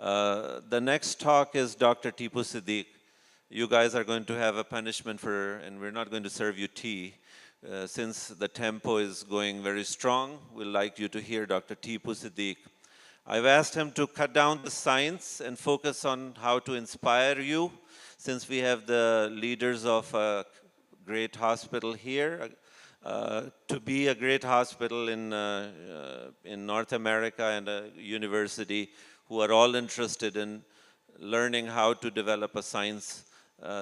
The next talk is Dr. Teepu Siddique. You guys are going to have a punishment for, and we're not going to serve you tea. Since the tempo is going very strong, we'd like you to hear Dr. Teepu Siddique. I've asked him to cut down the science and focus on how to inspire you, since we have the leaders of a great hospital here. To be a great hospital in North America and a university who are all interested in learning how to develop a science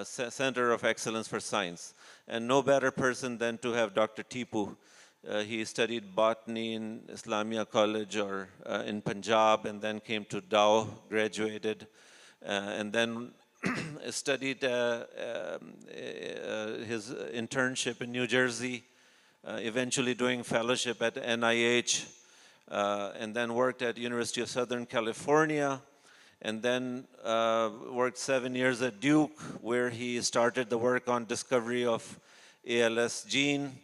center of excellence for science. And no better person than to have Dr. Teepu. He studied botany in Islamia College or in Punjab, and then came to Dow, graduated, and then studied his internship in New Jersey, eventually doing fellowship at NIH, and then worked at University of Southern California, and then worked 7 years at Duke, where he started the work on discovery of ALS gene,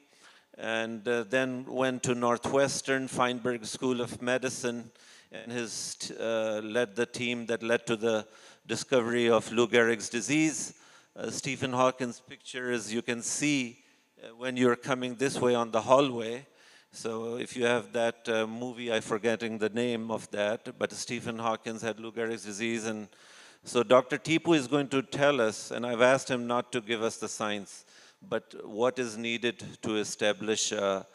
and then went to Northwestern Feinberg School of Medicine, and has led the team that led to the discovery of Lou Gehrig's disease. Stephen Hawking's picture, as you can see, when you're coming this way on the hallway. So if you have that movie, I'm forgetting the name of that, but Stephen Hawking had Lou Gehrig's disease. And so Dr. Teepu is going to tell us, and I've asked him not to give us the science, but what is needed to establish a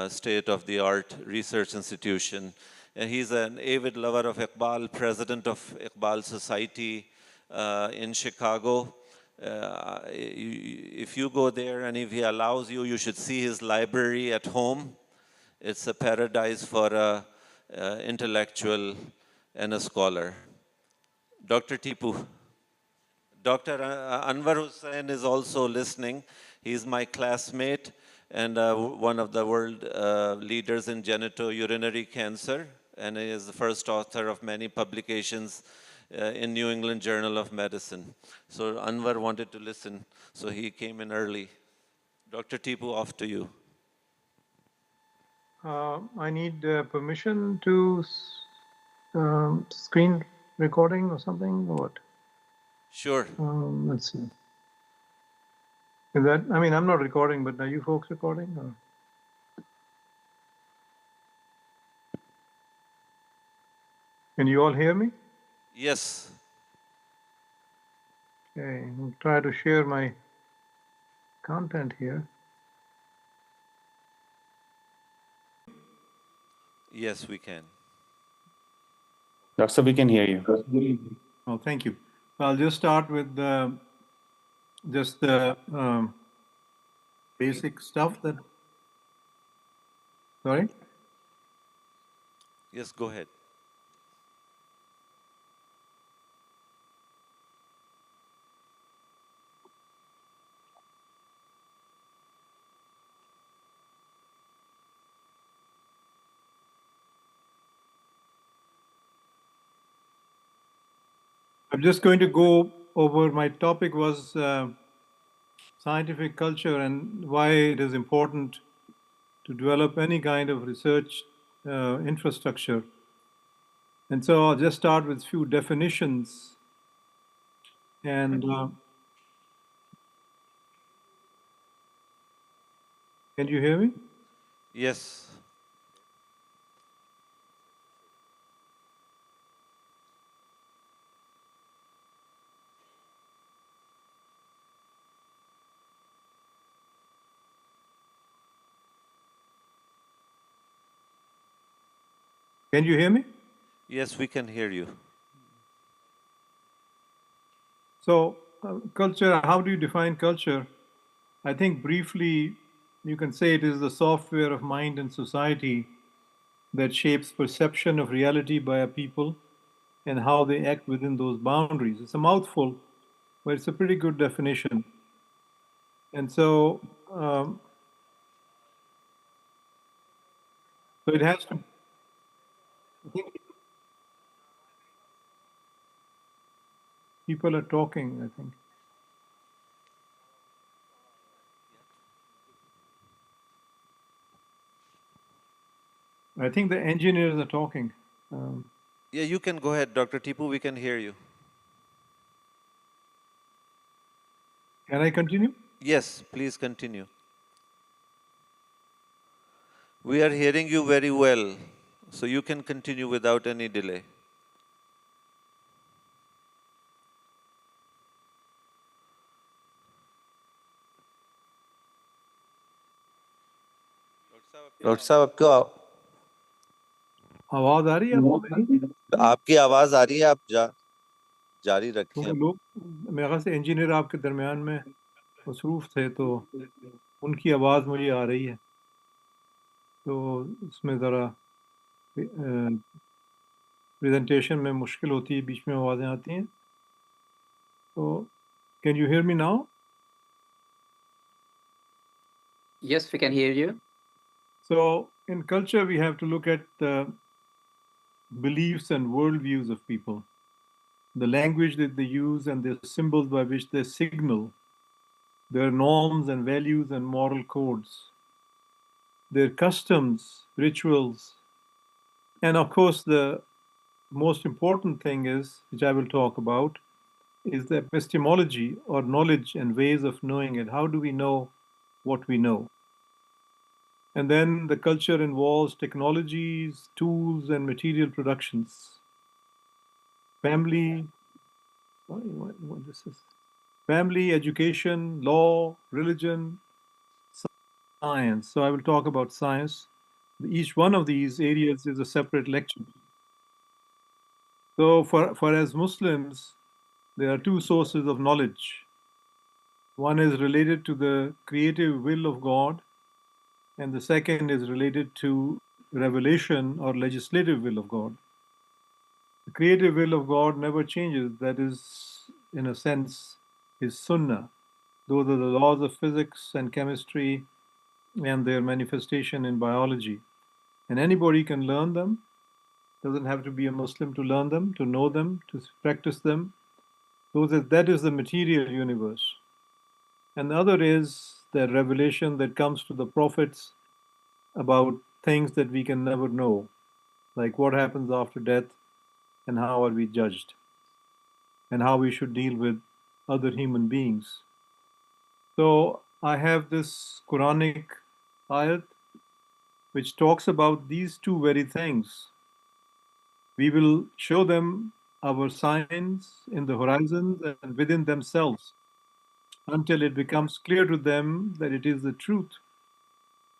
state-of-the-art research institution. And he's an avid lover of Iqbal, president of Iqbal Society in Chicago. If you go there and if he allows you, you should see his library at home. It's a paradise for an intellectual and a scholar. Dr. Teepu. Dr. Anwar Hussain is also listening. He's my classmate and one of the world leaders in genitourinary cancer, and he is the first author of many publications in New England Journal of Medicine. So Anwar wanted to listen, so he came in early. Dr. Teepu, off to you. I need permission to screen recording or something, or what? Sure. Let's see. Is that, I mean, I'm not recording, but are you folks recording? Or? Can you all hear me? Yes. Okay, I'll try to share my content here. Yes, we can. Doctor, we can hear you. Oh, thank you. I'll just start with just the basic stuff that, sorry? Yes, go ahead. I'm just going to go over, my topic was scientific culture and why it is important to develop any kind of research infrastructure. And so I'll just start with a few definitions. And can you hear me? Yes. Can you hear me? Yes, we can hear you. So culture, how do you define culture? I think briefly, you can say it is the software of mind and society that shapes perception of reality by a people and how they act within those boundaries. It's a mouthful, but it's a pretty good definition. And so, so it has to, I think people are talking, I think. I think the engineers are talking. Yeah, you can go ahead, Dr. Teepu, we can hear you. Can I continue? Yes, please continue. We are hearing you very well, so you can continue without any delay. Doctor साहब आपको आवाज आ रही है आपको मेरी? आपकी आवाज आ रही है, आप जारी रखें। क्योंकि लोग मेरे ख्याल से इंजीनियर आपके दरमियान में मसरूफ थे, तो उनकी आवाज़ मुझे आ रही है, तो इसमें ज़रा प्रेजेंटेशन में मुश्किल होती है, बीच में आवाज़ें आती हैं। तो can you hear me now? Yes, we can hear you. So in culture, we have to look at the beliefs and worldviews of people, the language that they use and the symbols by which they signal their norms and values and moral codes, their customs, rituals, and of course, the most important thing is, which I will talk about, is the epistemology or knowledge and ways of knowing it. How do we know what we know? And then the culture involves technologies, tools, and material productions. Family, what this is? Family, education, law, religion, science. So I will talk about science. Each one of these areas is a separate lecture. So for as Muslims, there are two sources of knowledge. One is related to the creative will of God, and the second is related to revelation or legislative will of God. The creative will of God never changes. That is, in a sense, is Sunnah. Those are the laws of physics and chemistry and their manifestation in biology. And anybody can learn them. Doesn't have to be a Muslim to learn them, to know them, to practice them. That is the material universe. And the other is the revelation that comes to the prophets about things that we can never know, like what happens after death and how are we judged, and how we should deal with other human beings. So I have this Quranic ayat which talks about these two very things. We will show them our signs in the horizons and within themselves until it becomes clear to them that it is the truth.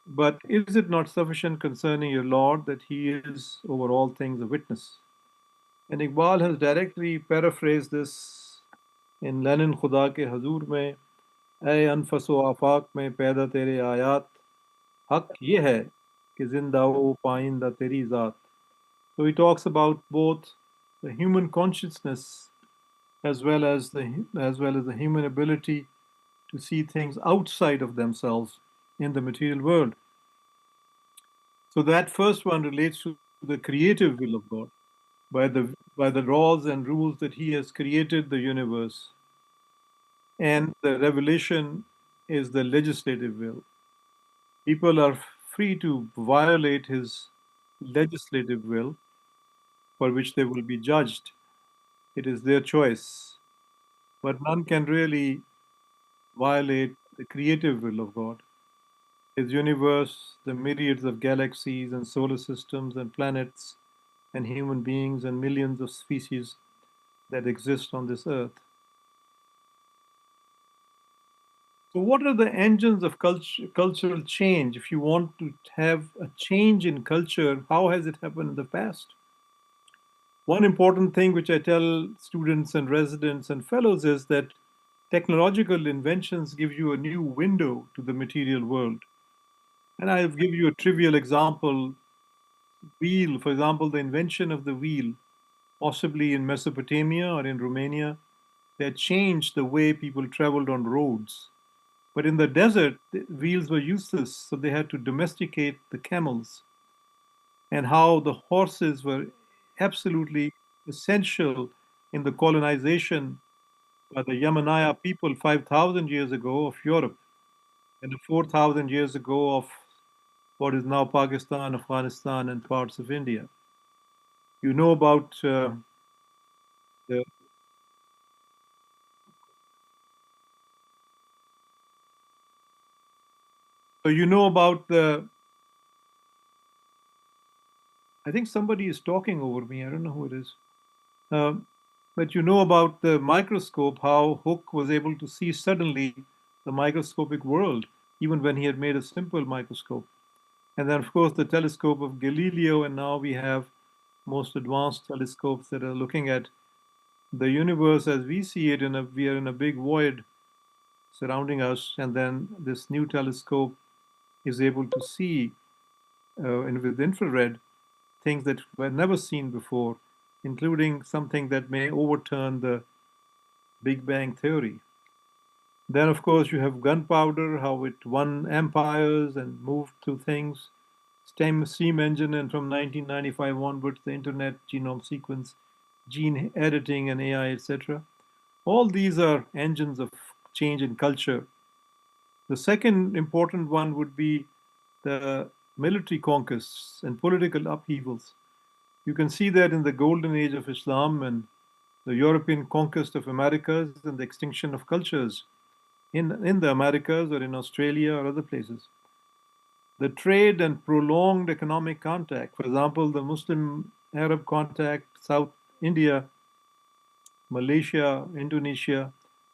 But is it not sufficient concerning your Lord that He is over all things a witness? And Iqbal has directly paraphrased this in Lenin Khuda ke Hazur mein, ऐ अनफस व आफाक में पैदा तेरे आयात, हक ये है कि जिंदा ओ पाइंदा तेरी ज़ात. So he talks about both the human consciousness as well as the human ability to see things outside of themselves in the material world. So that first one relates to the creative will of God, by the laws and rules that He has created the universe. And the revelation is the legislative will. People are free to violate His legislative will, for which they will be judged. It is their choice. But none can really violate the creative will of God. His universe, the myriads of galaxies and solar systems and planets and human beings and millions of species that exist on this earth. So, what are the engines of cultural change? If you want to have a change in culture, how has it happened in the past? One important thing which I tell students and residents and fellows is that technological inventions give you a new window to the material world. And I'll give you a trivial example. Wheel, for example, the invention of the wheel, possibly in Mesopotamia or in Romania, that changed the way people traveled on roads. But in the desert, the wheels were useless, so they had to domesticate the camels. And how the horses were absolutely essential in the colonization by the Yamanaya people 5,000 years ago of Europe and 4,000 years ago of what is now Pakistan, Afghanistan, and parts of India. You know about the so you know about the. I think somebody is talking over me. I don't know who it is. Um, but you know about the microscope, how Hooke was able to see suddenly the microscopic world, even when he had made a simple microscope. And then, of course, the telescope of Galileo, and now we have most advanced telescopes that are looking at the universe as we see it. We are in a big void surrounding us, and then this new telescope is able to see with infrared things that were never seen before, including something that may overturn the Big Bang theory. Then, of course, you have gunpowder, how it won empires and moved through things. Steam engine, and from 1995 onwards, the internet, genome sequence, gene editing, and AI, etc. All these are engines of change in culture. The second important one would be the military conquests and political upheavals. You can see that in the golden age of Islam and the European conquest of Americas and the extinction of cultures in the Americas or in Australia or other places. The trade and prolonged economic contact, for example, the Muslim Arab contact, South India, Malaysia, Indonesia,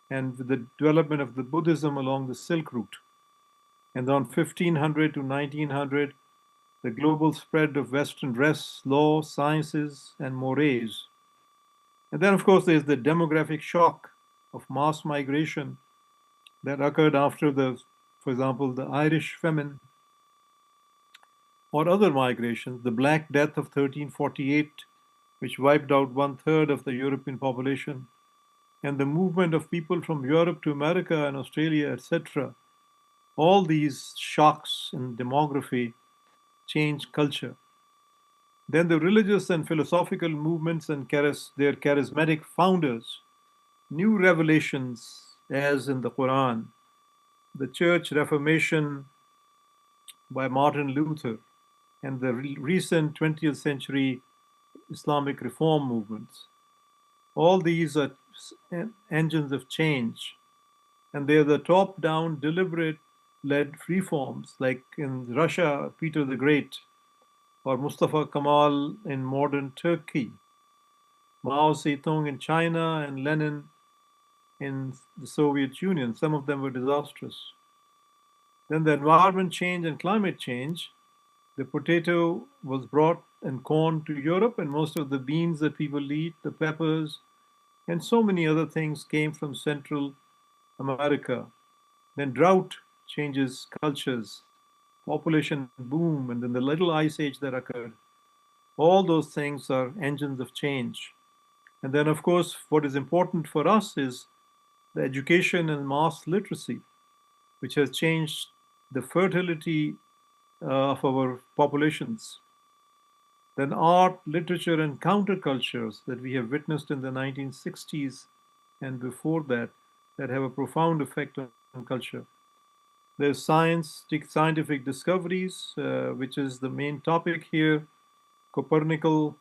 and with the development of the Buddhism along the Silk Route. And on 1500 to 1900, the global spread of Western dress, law, sciences, and mores. And then, of course, there's the demographic shock of mass migration that occurred after for example, the Irish famine or other migrations, the Black Death of 1348, which wiped out 1/3 of the European population, and the movement of people from Europe to America and Australia, etc. All these shocks in demography change culture. Then the religious and philosophical movements and their charismatic founders, new revelations, as in the Quran, the Church Reformation by Martin Luther, and the recent 20th century Islamic reform movements. All these are engines of change, and they're the top down, deliberate led reforms, like in Russia, Peter the Great, or Mustafa Kemal in modern Turkey, Mao Zedong in China, and Lenin in the Soviet Union. Some of them were disastrous. Then the environment change and climate change. The potato was brought and corn to Europe, and most of the beans that people eat, the peppers, and so many other things came from Central America. Then drought changes cultures, population boom, and then the little ice age that occurred. All those things are engines of change. And then, of course, what is important for us is the education and mass literacy, which has changed the fertility of our populations. Then art, literature, and countercultures that we have witnessed in the 1960s and before that, that have a profound effect on culture. There's scientific discoveries, which is the main topic here. Copernicus,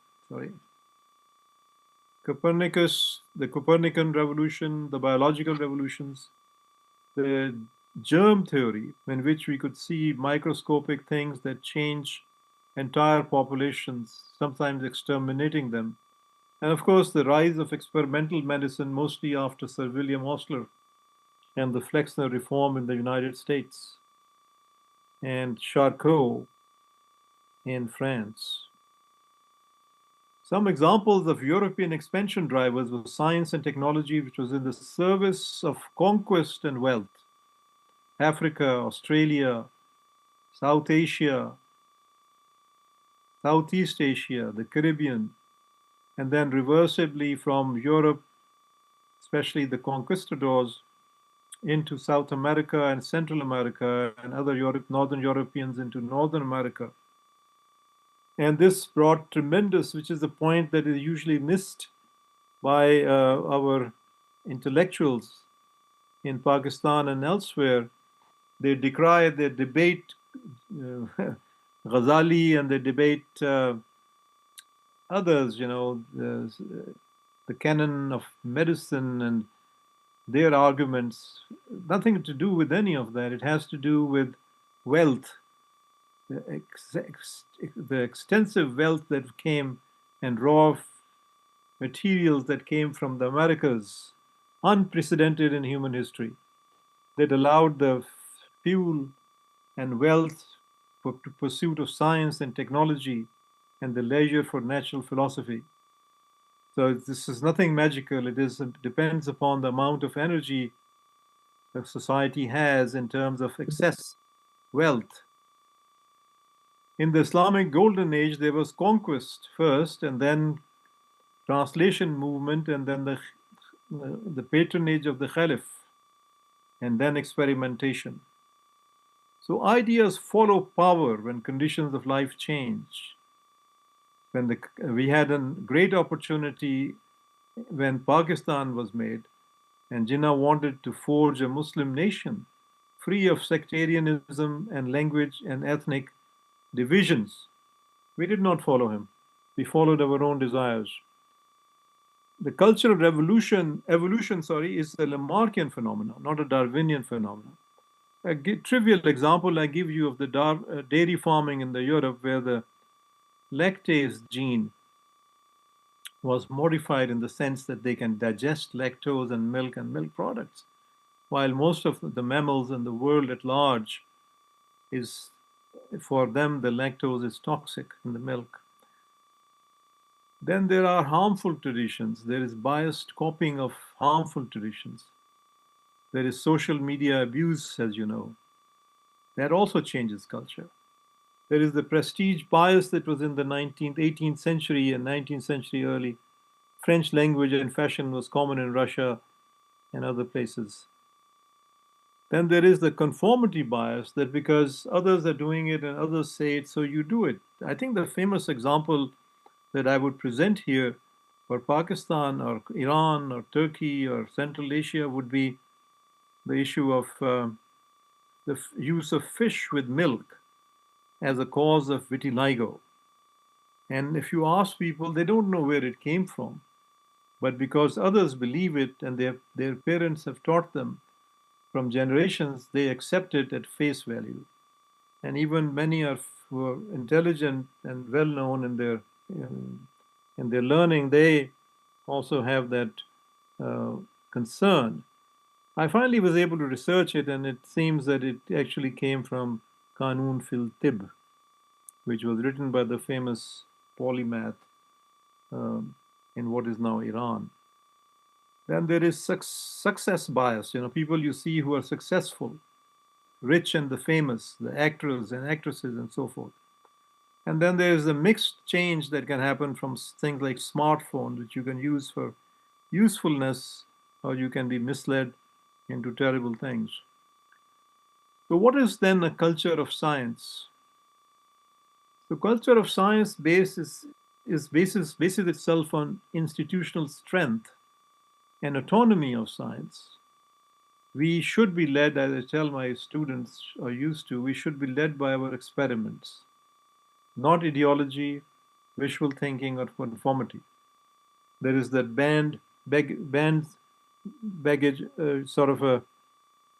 the Copernican revolution, the biological revolutions, the germ theory, in which we could see microscopic things that change entire populations, sometimes exterminating them. And of course, the rise of experimental medicine, mostly after Sir William Osler and the Flexner reform in the United States, and Charcot in France. Some examples of European expansion drivers were science and technology, which was in the service of conquest and wealth. Africa, Australia, South Asia, Southeast Asia, the Caribbean, and then reversibly from Europe, especially the conquistadors, into South America and Central America, and other Northern Europeans into Northern America. And this brought tremendous, which is the point that is usually missed by our intellectuals in Pakistan and elsewhere. They decry, they debate Ghazali, and they debate others, the canon of medicine and their arguments, nothing to do with any of that. It has to do with wealth, the extensive wealth that came and raw materials that came from the Americas, unprecedented in human history, that allowed the fuel and wealth for the pursuit of science and technology and the leisure for natural philosophy. So this is nothing magical. It depends upon the amount of energy the society has in terms of excess wealth. In the Islamic Golden Age, there was conquest first, and then translation movement, and then the patronage of the Caliph, and then experimentation. So ideas follow power when conditions of life change. We had a great opportunity when Pakistan was made, and Jinnah wanted to forge a Muslim nation free of sectarianism and language and ethnic divisions. We did not follow him. We followed our own desires. The cultural evolution, is a Lamarckian phenomenon, not a Darwinian phenomenon. A trivial example I give you of the dairy farming in the Europe, where the lactase gene was modified in the sense that they can digest lactose and milk products, while most of the mammals in the world at large is, for them, the lactose is toxic in the milk. Then there are harmful traditions. There is biased copying of harmful traditions. There is social media abuse, as you know. That also changes culture. There is the prestige bias that was in the 18th century and 19th century early. French language and fashion was common in Russia and other places. Then there is the conformity bias, that because others are doing it and others say it, so you do it. I think the famous example that I would present here for Pakistan or Iran or Turkey or Central Asia would be the issue of the use of fish with milk as a cause of vitiligo. And if you ask people, they don't know where it came from. But because others believe it and their parents have taught them from generations, they accept it at face value. And even many who are intelligent and well known in their learning, they also have that concern. I finally was able to research it, and it seems that it actually came from Qanun fil Tib, which was written by the famous polymath in what is now Iran. Then there is success bias. People you see who are successful, rich and the famous, the actors and actresses and so forth. And then there is a mixed change that can happen from things like smartphones, which you can use for usefulness, or you can be misled into terrible things. So what is then a culture of science? The culture of science bases itself on institutional strength and autonomy of science. We should be led, as I tell my students, or used to, we should be led by our experiments, not ideology, wishful thinking, or conformity. There is that baggage, sort of a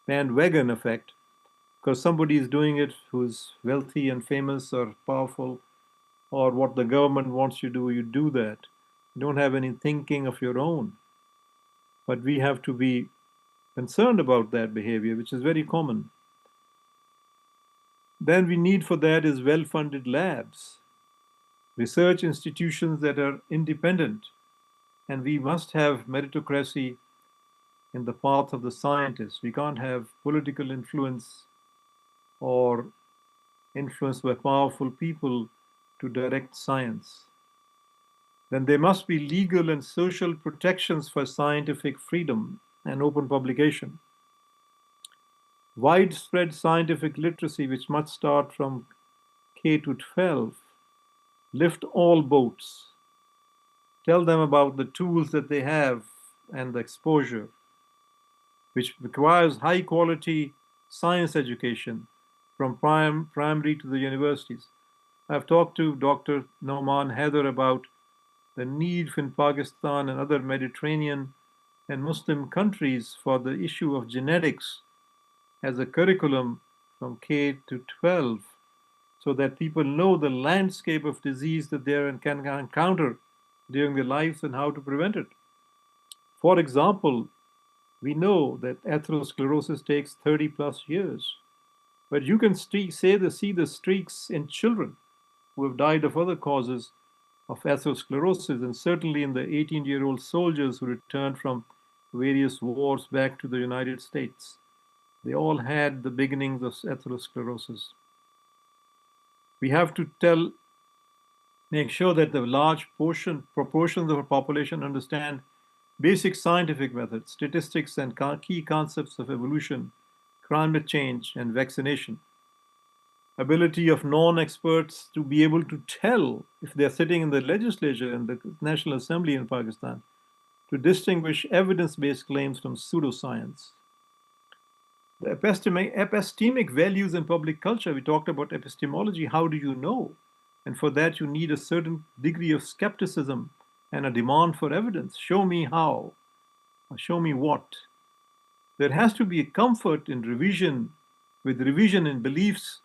bandwagon effect, because somebody is doing it who's wealthy and famous or powerful, or what the government wants you to do, you do that. You don't have any thinking of your own. But we have to be concerned about that behavior, which is very common. Then we need for that is well-funded labs, research institutions that are independent, and we must have meritocracy in the path of the scientist. We can't have political influence or influence by powerful people to direct science. Then there must be legal and social protections for scientific freedom and open publication. Widespread scientific literacy, which must start from K to 12. Lift all boats. Tell them about the tools that they have and the exposure, which requires high quality science education from primary to the universities. I've talked to Dr. Noman Heather about the need in Pakistan and other Mediterranean and Muslim countries for the issue of genetics as a curriculum from K to 12, so that people know the landscape of disease that they can encounter during their lives and how to prevent it. For example, we know that atherosclerosis takes 30 plus years, but you can see the streaks in children who have died of other causes of atherosclerosis, and certainly in the 18-year-old soldiers who returned from various wars back to the United States. They all had the beginnings of atherosclerosis. We have to make sure that the large proportions of our population understand basic scientific methods, statistics, and key concepts of evolution, climate change, and vaccination. Ability of non-experts to be able to tell if they're sitting in the legislature and the National Assembly in Pakistan, to distinguish evidence-based claims from pseudoscience. The epistemic values in public culture, we talked about epistemology, how do you know? And for that, you need a certain degree of skepticism and a demand for evidence. Show me how, or show me what. There has to be a comfort in revision, with revision in beliefs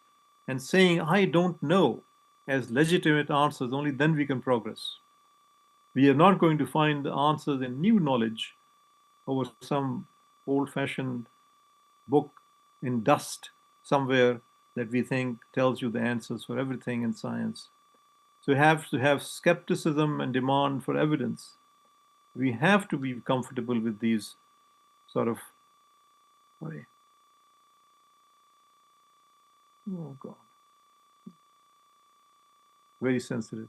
and saying, I don't know, as legitimate answers. Only then we can progress. We are not going to find the answers in new knowledge over some old-fashioned book in dust somewhere that we think tells you the answers for everything in science. So we have to have skepticism and demand for evidence. We have to be comfortable with these sort of, oh God, very sensitive.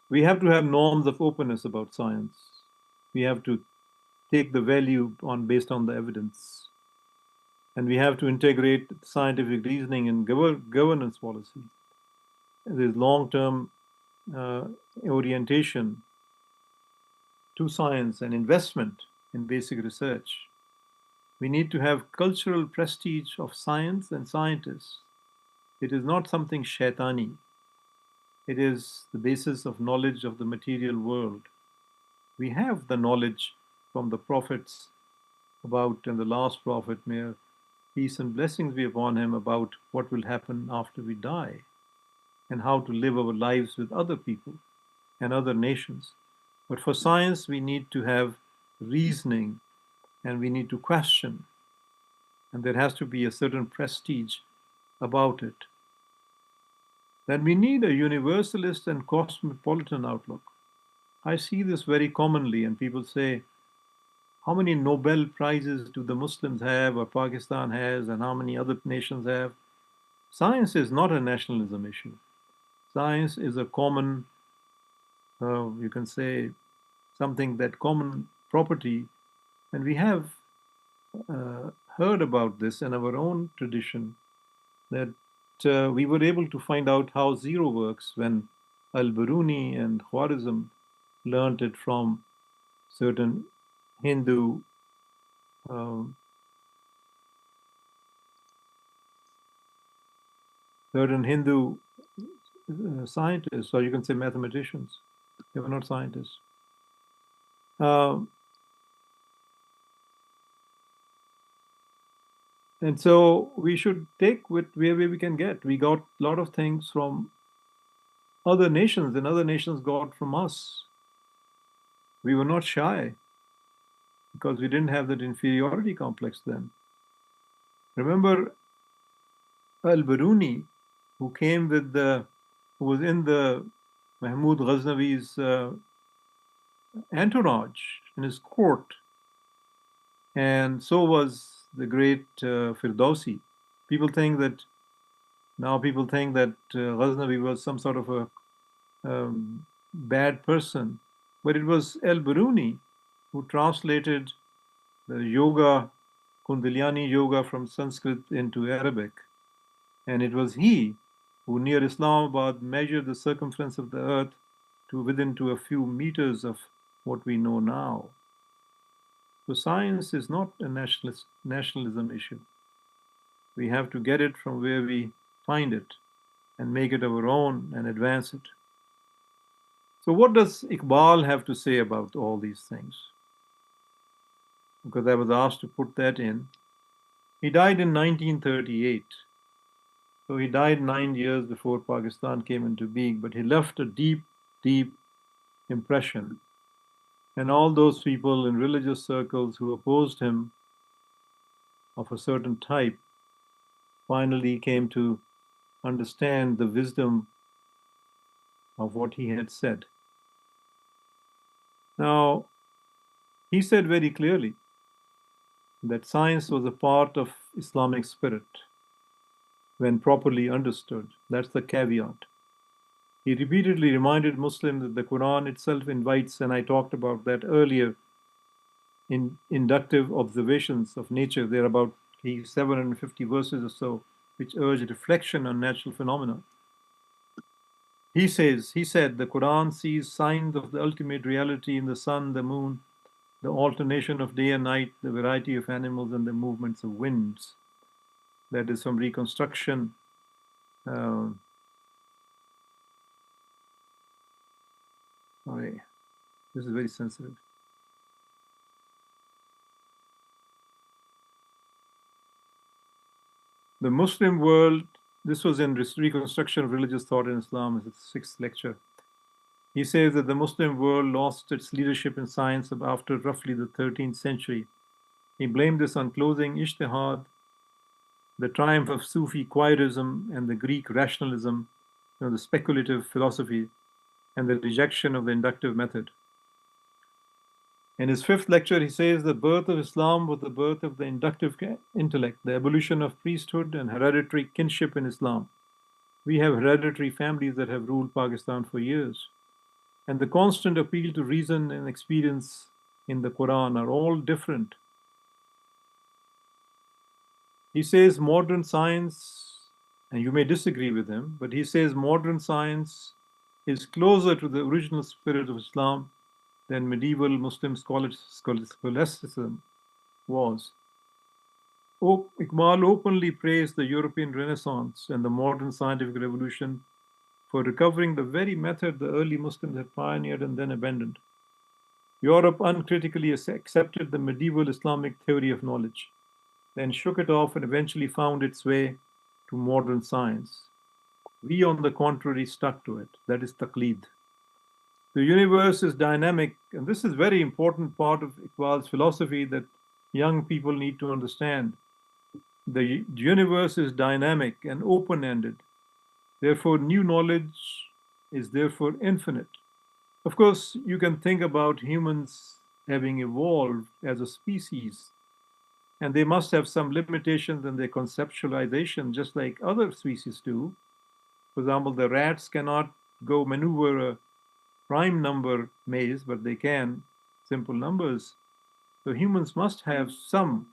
We have to have norms of openness about science. We have to take the value based on the evidence. And we have to integrate scientific reasoning in governance policy. There's long-term orientation to science and investment in basic research. We need to have cultural prestige of science and scientists. It is not something shaitani. It is the basis of knowledge of the material world. We have the knowledge from the prophets about, and the last prophet, may peace and blessings be upon him, about what will happen after we die and how to live our lives with other people and other nations. But for science, we need to have reasoning and we need to question. And there has to be a certain prestige about it. Then we need a universalist and cosmopolitan outlook. I see this very commonly, and people say, how many Nobel Prizes do the Muslims have, or Pakistan has, and how many other nations have? Science is not a nationalism issue. Science is a common, you can say, something that common property. And we have heard about this in our own tradition, that we were able to find out how zero works when Al-Biruni and Khwarizm learned it from certain Hindu scientists, or you can say mathematicians. They were not scientists. And so we should take with where we can get. We got a lot of things from other nations, and other nations got from us. We were not shy because we didn't have that inferiority complex then. Remember Al-Biruni, who came with who was in the Mahmud Ghaznavi's entourage in his court, and so was the great Firdausi. People think that Ghaznavi was some sort of a bad person, but it was Al-Biruni who translated the yoga, Kundalini yoga, from Sanskrit into Arabic. And it was he who, near Islamabad, measured the circumference of the earth to a few meters of what we know now. So science is not a nationalism issue. We have to get it from where we find it and make it our own and advance it. So what does Iqbal have to say about all these things? Because I was asked to put that in. He died in 1938. So he died 9 years before Pakistan came into being, but he left a deep, deep impression. And all those people in religious circles who opposed him of a certain type finally came to understand the wisdom of what he had said. Now, he said very clearly that science was a part of Islamic spirit when properly understood. That's the caveat. He repeatedly reminded Muslims that the Quran itself invites, and I talked about that earlier, in inductive observations of nature. There are about 750 verses or so which urge reflection on natural phenomena. He said, the Quran sees signs of the ultimate reality in the sun, the moon, the alternation of day and night, the variety of animals, and the movements of winds. That is from reconstruction. Sorry, this is very sensitive. The Muslim world, this was in Reconstruction of Religious Thought in Islam, it's the 6th lecture. He says that the Muslim world lost its leadership in science after roughly the 13th century. He blamed this on closing ijtihad, the triumph of Sufi quietism and the Greek rationalism, the speculative philosophy, and the rejection of the inductive method. In his 5th lecture, he says the birth of Islam was the birth of the inductive intellect, the abolition of priesthood and hereditary kinship in Islam. We have hereditary families that have ruled Pakistan for years. And the constant appeal to reason and experience in the Quran are all different. He says modern science, and you may disagree with him, but he says modern science is closer to the original spirit of Islam than medieval Muslim scholasticism was. Iqbal openly praised the European Renaissance and the modern scientific revolution for recovering the very method the early Muslims had pioneered and then abandoned. Europe uncritically accepted the medieval Islamic theory of knowledge, then shook it off and eventually found its way to modern science. We, on the contrary, stuck to it. That is taqleed. The universe is dynamic, and this is a very important part of Iqbal's philosophy that young people need to understand. The universe is dynamic and open-ended. Therefore, new knowledge is therefore infinite. Of course, you can think about humans having evolved as a species, and they must have some limitations in their conceptualization, just like other species do. For example, the rats cannot go maneuver a prime number maze, but they can simple numbers. So humans must have some.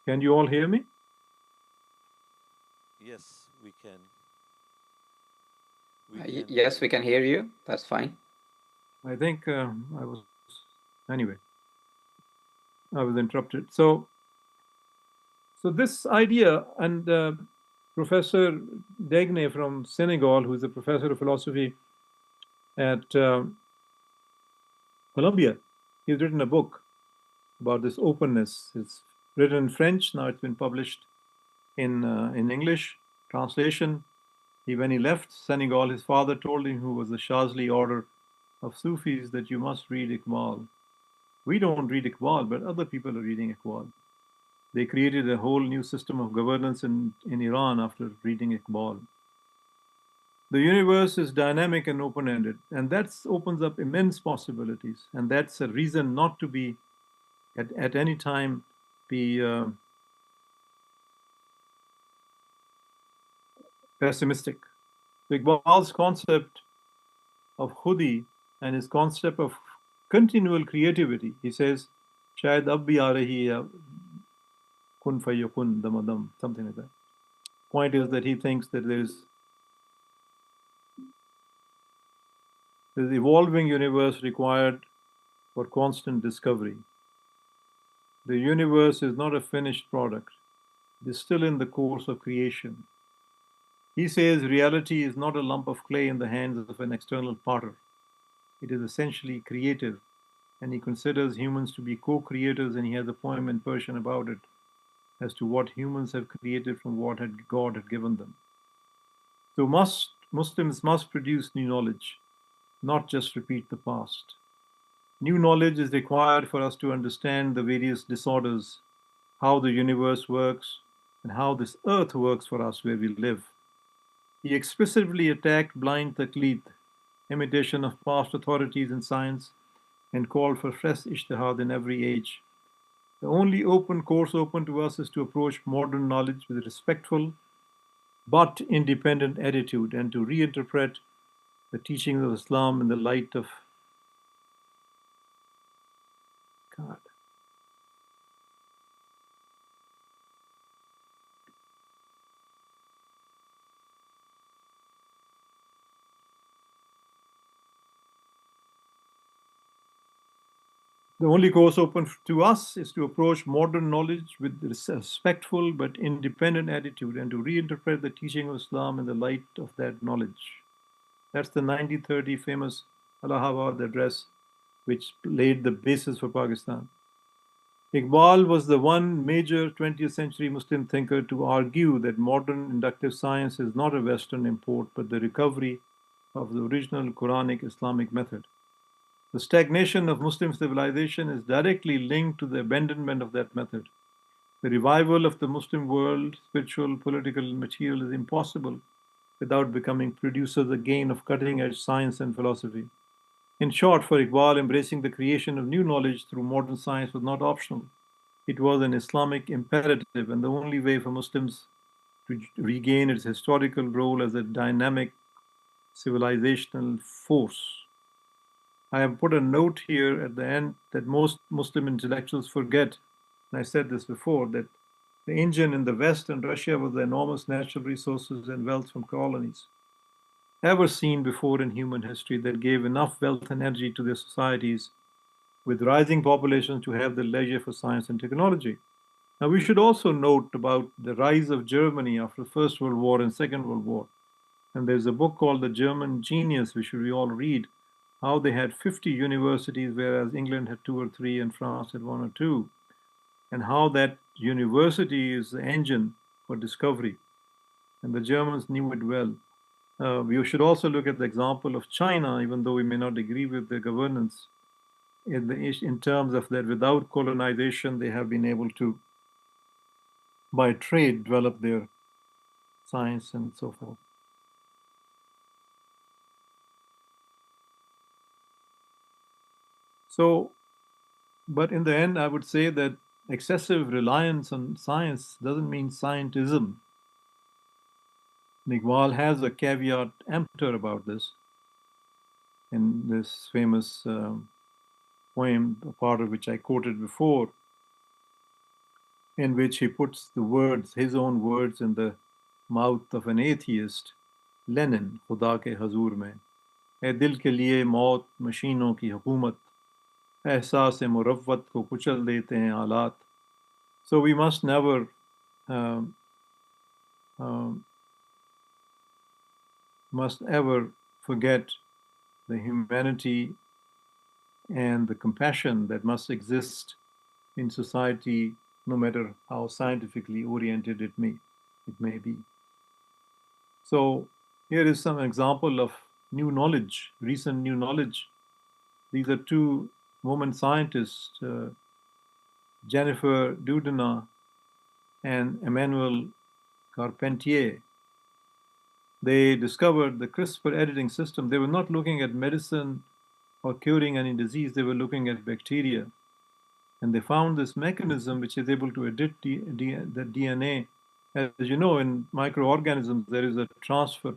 Can you all hear me? Yes, we can. Yes, we can hear you. That's fine. I think I was interrupted. So this idea, and Professor Degne from Senegal, who is a professor of philosophy at Columbia, he's written a book about this openness. It's written in French. Now it's been published in English translation. When he left Senegal, his father told him, who was the Shazli order of Sufis, that you must read Iqbal. We don't read Iqbal, but other people are reading Iqbal. They created a whole new system of governance in Iran after reading Iqbal. The universe is dynamic and open-ended, and that opens up immense possibilities. And that's a reason not to be, at any time, be pessimistic. Iqbal's concept of khudi and his concept of continual creativity, he says, shayad ab bhi aa rahi hai, kun fayakun, damadam, something like that. Point is that he thinks that there's the evolving universe required for constant discovery. The universe is not a finished product. It is still in the course of creation. He says reality is not a lump of clay in the hands of an external potter. It is essentially creative, and he considers humans to be co-creators, and he has a poem in Persian about it, as to what humans have created from what God had given them. So Muslims must produce new knowledge, not just repeat the past. New knowledge is required for us to understand the various disorders, how the universe works, and how this earth works for us where we live. He explicitly attacked blind taqlid, imitation of past authorities in science, and called for fresh ijtihad in every age. The only course open to us is to approach modern knowledge with a respectful but independent attitude and to reinterpret the teachings of Islam in the light of God. The only course open to us is to approach modern knowledge with a respectful but independent attitude and to reinterpret the teaching of Islam in the light of that knowledge. That's the 1930 famous Allahabad address, which laid the basis for Pakistan. Iqbal was the one major 20th century Muslim thinker to argue that modern inductive science is not a Western import, but the recovery of the original Quranic Islamic method. The stagnation of Muslim civilization is directly linked to the abandonment of that method. The revival of the Muslim world, spiritual, political, and material, is impossible without becoming producers again of cutting-edge science and philosophy. In short, for Iqbal, embracing the creation of new knowledge through modern science was not optional. It was an Islamic imperative and the only way for Muslims to regain its historical role as a dynamic civilizational force. I have put a note here at the end that most Muslim intellectuals forget, and I said this before, that the engine in the West and Russia was the enormous natural resources and wealth from colonies, ever seen before in human history, that gave enough wealth and energy to their societies with rising populations to have the leisure for science and technology. Now, we should also note about the rise of Germany after the First World War and Second World War. And there's a book called The German Genius, which we all read, how they had 50 universities, whereas England had 2 or 3 and France had 1 or 2, and how that university is the engine for discovery. And the Germans knew it well. We should also look at the example of China, even though we may not agree with their governance, in terms of that without colonization, they have been able to, by trade, develop their science and so forth. So, but in the end, I would say that excessive reliance on science doesn't mean scientism. Iqbal has a caveat emptor about this in this famous poem, a part of which I quoted before, in which he puts the words, his own words, in the mouth of an atheist, Lenin, खुदा के हजूर में, ए दिल के लिए मौत मशीनों की हुकूमत, एहसास मुरव्वत को कुचल देते हैं आलात. So we must never must ever forget the humanity and the compassion that must exist in society, no matter how scientifically oriented it may be. So here is some example of new knowledge, recent new knowledge. These are 2 women scientists, Jennifer Doudna and Emmanuel Carpentier. They discovered the CRISPR editing system. They were not looking at medicine or curing any disease, they were looking at bacteria. And they found this mechanism which is able to edit the DNA. As you know, in microorganisms, there is a transfer.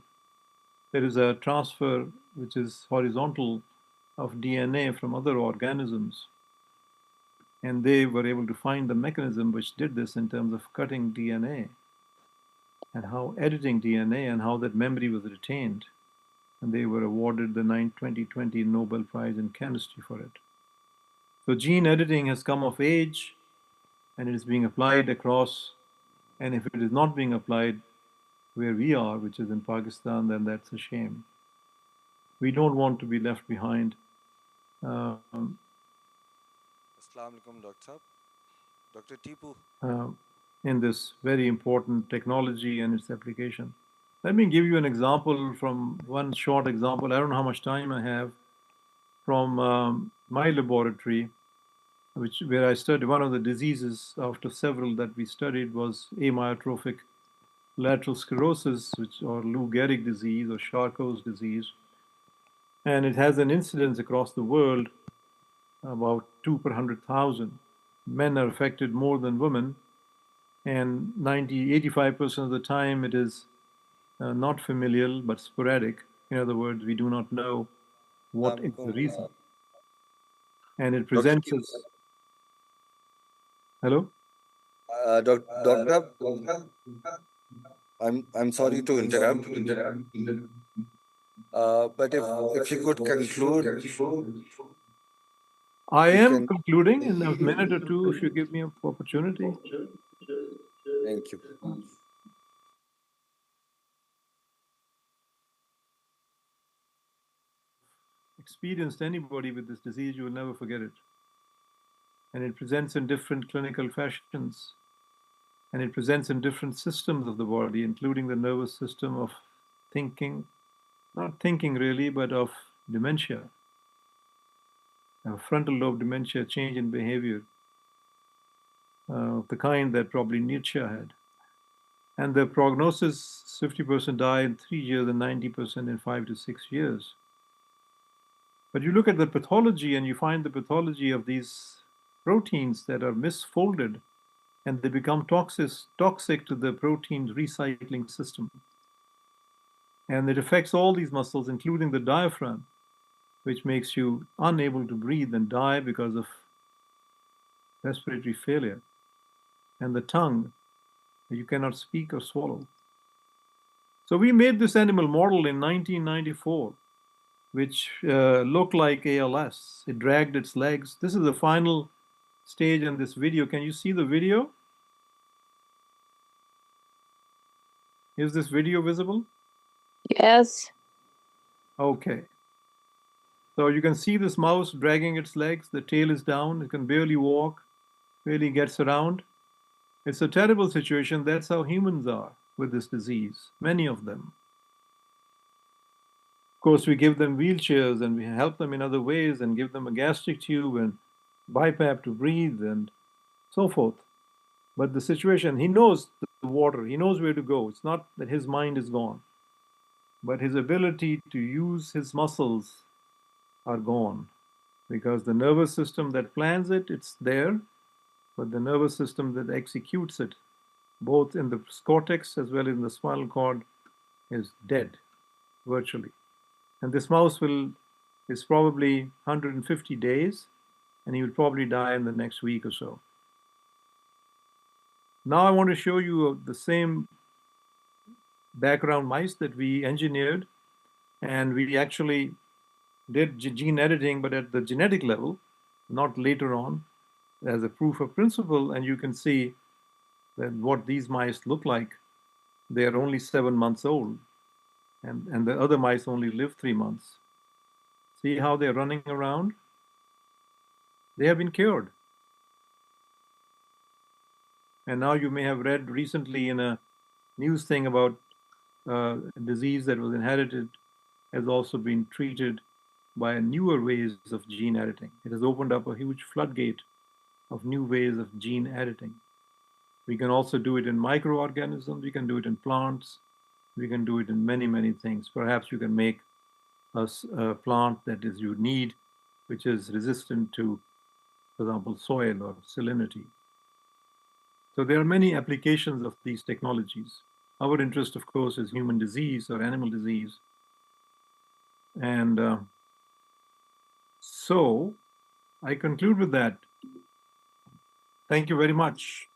There is a transfer which is horizontal of DNA from other organisms. And they were able to find the mechanism which did this in terms of cutting DNA and how editing DNA and how that memory was retained. And they were awarded the 2020 Nobel Prize in Chemistry for it. So gene editing has come of age, and it is being applied across. And if it is not being applied where we are, which is in Pakistan, then that's a shame. We don't want to be left behind. Assalamu alaikum, Dr. Saab. Dr. Teepu. In this very important technology and its application. Let me give you an example from one short example. I don't know how much time I have from my laboratory, where I studied one of the diseases after several that we studied was amyotrophic lateral sclerosis, or Lou Gehrig disease or Charcot's disease. And it has an incidence across the world, about 2 per 100,000. Men are affected more than women, and 85% of the time it is not familial but sporadic. In other words, we do not know what is the reason. And it presents as... Hello? Doctor, I'm sorry to interrupt. But if you could conclude. I am concluding in a minute or two if you give me an opportunity. Thank you. Experienced anybody with this disease, you will never forget it. And it presents in different clinical fashions. And it presents in different systems of the body, including the nervous system of thinking, not thinking really, but of dementia, frontal lobe dementia, change in behavior, of the kind that probably Nietzsche had. And the prognosis, 50% die in 3 years and 90% in 5 to 6 years. But you look at the pathology and you find the pathology of these proteins that are misfolded, and they become toxic to the protein recycling system. And it affects all these muscles, including the diaphragm, which makes you unable to breathe and die because of respiratory failure. And the tongue, you cannot speak or swallow. So we made this animal model in 1994, which looked like ALS. It dragged its legs. This is the final stage in this video. Can you see the video? Is this video visible? Yes. Okay. So you can see this mouse dragging its legs. The tail is down. It can barely walk, barely gets around. It's a terrible situation. That's how humans are with this disease, many of them. Of course, we give them wheelchairs and we help them in other ways and give them a gastric tube and BiPAP to breathe and so forth. But the situation, he knows the water, he knows where to go. It's not that his mind is gone, but his ability to use his muscles are gone, because the nervous system that plans it, it's there, but the nervous system that executes it, both in the cortex as well as in the spinal cord, is dead, virtually. And this mouse is probably 150 days, and he will probably die in the next week or so. Now I want to show you the same background mice that we engineered, and we actually did gene editing, but at the genetic level, not later on, as a proof of principle. And you can see that what these mice look like. They are only 7 months old, and the other mice only live 3 months. See how they're running around? They have been cured. And now you may have read recently in a news thing about a disease that was inherited has also been treated by newer ways of gene editing. It has opened up a huge floodgate of new ways of gene editing. We can also do it in microorganisms. We can do it in plants. We can do it in many, many things. Perhaps you can make a plant that is you need, which is resistant to, for example, soil or salinity. So there are many applications of these technologies. Our interest, of course, is human disease or animal disease. And so I conclude with that. Thank you very much.